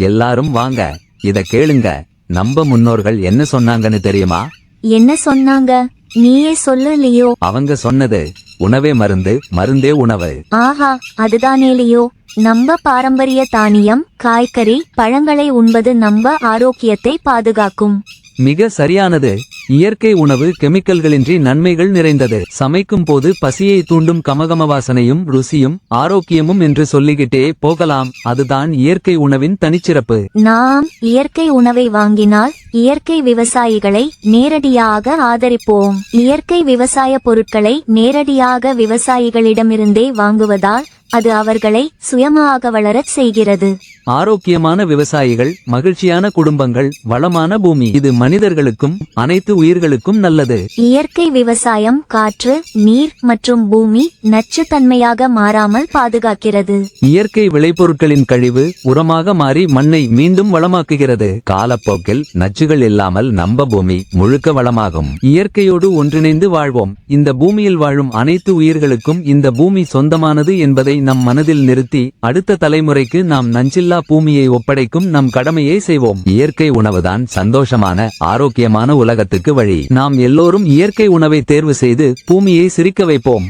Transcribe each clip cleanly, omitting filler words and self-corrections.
எல்லாரும் வாங்க, இத கேளுங்க. நம்ம முன்னோர்கள் என்ன சொன்னாங்கன்னு தெரியுமா? என்ன சொன்னாங்க? நீயே சொல்லு லியோ. அவங்க சொன்னது, உணவே மருந்து, மருந்தே உணவு. ஆஹா, அதுதானே லியோ. நம்ம பாரம்பரிய தானியம், காய்கறி, பழங்களை உண்பது நம்ம ஆரோக்கியத்தை பாதுகாக்கும். மிக சரியானது. இயற்கை உணவு கெமிக்கல்களின்றி நன்மைகள் நிறைந்தது. சமைக்கும் போது பசியை தூண்டும் கமகம வாசனையும் ருசியும் ஆரோக்கியமும் என்று சொல்லிக்கிட்டே போகலாம். அதுதான் இயற்கை உணவின் தனிச்சிறப்பு. நாம் இயற்கை உணவை வாங்கினால் இயற்கை விவசாயிகளை நேரடியாக ஆதரிப்போம். இயற்கை விவசாய பொருட்களை நேரடியாக விவசாயிகளிடமிருந்தே வாங்குவதால் அது அவர்களை சுயமாக வளரச் செய்கிறது. ஆரோக்கியமான விவசாயிகள், மகிழ்ச்சியான குடும்பங்கள், வளமான பூமி. இது மனிதர்களுக்கும் அனைத்து உயிர்களுக்கும் நல்லது. இயற்கை விவசாயம் காற்று, நீர் மற்றும் பூமி நச்சுத்தன்மையாக மாறாமல் பாதுகாக்கிறது. இயற்கை விளைபொருட்களின் கழிவு உரமாக மாறி மண்ணை மீண்டும் வளமாக்குகிறது. காலப்போக்கில் நச்சுகள் இல்லாமல் நம்ம பூமி முழுக்க வளமாகும். இயற்கையோடு ஒன்றிணைந்து வாழ்வோம். இந்த பூமியில் வாழும் அனைத்து உயிர்களுக்கும் இந்த பூமி சொந்தமானது என்பதை நம் மனதில் நிறுத்தி அடுத்த தலைமுறைக்கு நாம் நஞ்சில்லா பூமியை ஒப்படைக்கும் நம் கடமையை செய்வோம். இயற்கை உணவுதான் சந்தோஷமான, ஆரோக்கியமான உலகத்துக்கு வழி. நாம் எல்லோரும் இயற்கை உணவை தேர்வு செய்து பூமியை சிரிக்க வைப்போம்.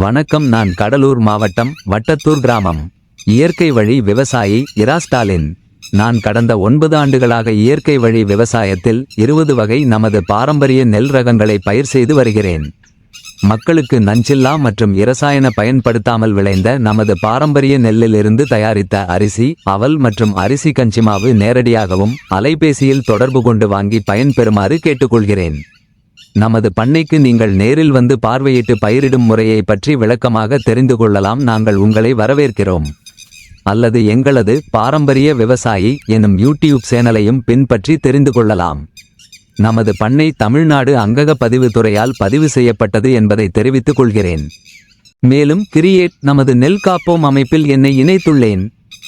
வணக்கம். நான் கடலூர் மாவட்டம், வட்டத்தூர் கிராமம். இயற்கை வழி விவசாயி இரா ஸ்டாலின். நான் கடந்த 9 ஆண்டுகளாக இயற்கை வழி விவசாயத்தில் 20 வகை நமது பாரம்பரிய நெல் ரகங்களை பயிர் செய்து வருகிறேன். மக்களுக்கு நஞ்சில்லா மற்றும் இரசாயன பயன்படுத்தாமல் விளைந்த நமது பாரம்பரிய நெல்லிலிருந்து தயாரித்த அரிசி, அவல் மற்றும் அரிசி கஞ்சிமாவு நேரடியாகவும் அலைபேசியில் தொடர்பு கொண்டு வாங்கி பயன்பெறுமாறு கேட்டுக்கொள்கிறேன். நமது பண்ணைக்கு நீங்கள் நேரில் வந்து பார்வையிட்டு பயிரிடும் முறையை பற்றி விளக்கமாக தெரிந்து கொள்ளலாம். நாங்கள் உங்களை வரவேற்கிறோம். அல்லது எங்களது பாரம்பரிய விவசாயி எனும் யூடியூப் சேனலையும் பின்பற்றி தெரிந்து கொள்ளலாம். நமது பண்ணை தமிழ்நாடு அங்கக பதிவு துறையால் பதிவு செய்யப்பட்டது என்பதை தெரிவித்துக் கொள்கிறேன். மேலும் கிரியேட் நமது நெல் காப்போம் அமைப்பில் என்னை இணைத்துள்ளேன்.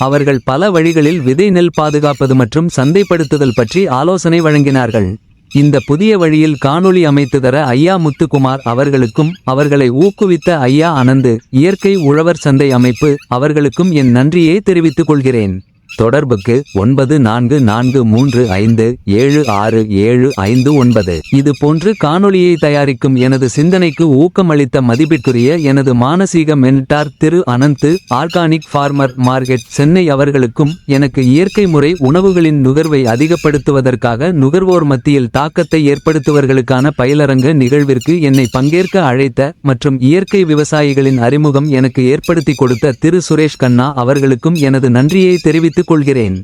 அவர்கள் பல வழிகளில் விதை நெல் பாதுகாப்பது மற்றும் சந்தைப்படுத்துதல் பற்றி ஆலோசனை வழங்கினார்கள். இந்த புதிய வழியில் காணொளி அமைத்து தர ஐயா முத்துக்குமார் அவர்களுக்கும் அவர்களை ஊக்குவித்த ஐயா அனந்து இயற்கை உழவர் சந்தை அமைப்பு அவர்களுக்கும் என் நன்றியை தெரிவித்துக் கொள்கிறேன். தொடர்புக்கு 9435767759. இது போன்று காணொளியை தயாரிக்கும் எனது சிந்தனைக்கு ஊக்கமளித்த மதிப்பிற்குரிய எனது மானசீக மென்டார் திரு அனந்து ஆர்கானிக் ஃபார்மர் மார்க்கெட் சென்னை அவர்களுக்கும் எனக்கு இயற்கை முறை உணவுகளின் நுகர்வை அதிகப்படுத்துவதற்காக நுகர்வோர் மத்தியில் தாக்கத்தை ஏற்படுத்துவர்களுக்கான பயிலரங்க நிகழ்விற்கு என்னை பங்கேற்க அழைத்த மற்றும் இயற்கை விவசாயிகளின் அறிமுகம் எனக்கு ஏற்படுத்தி கொடுத்த திரு சுரேஷ் கண்ணா அவர்களுக்கும் எனது நன்றியை தெரிவித்துக் கொள்கிறேன்.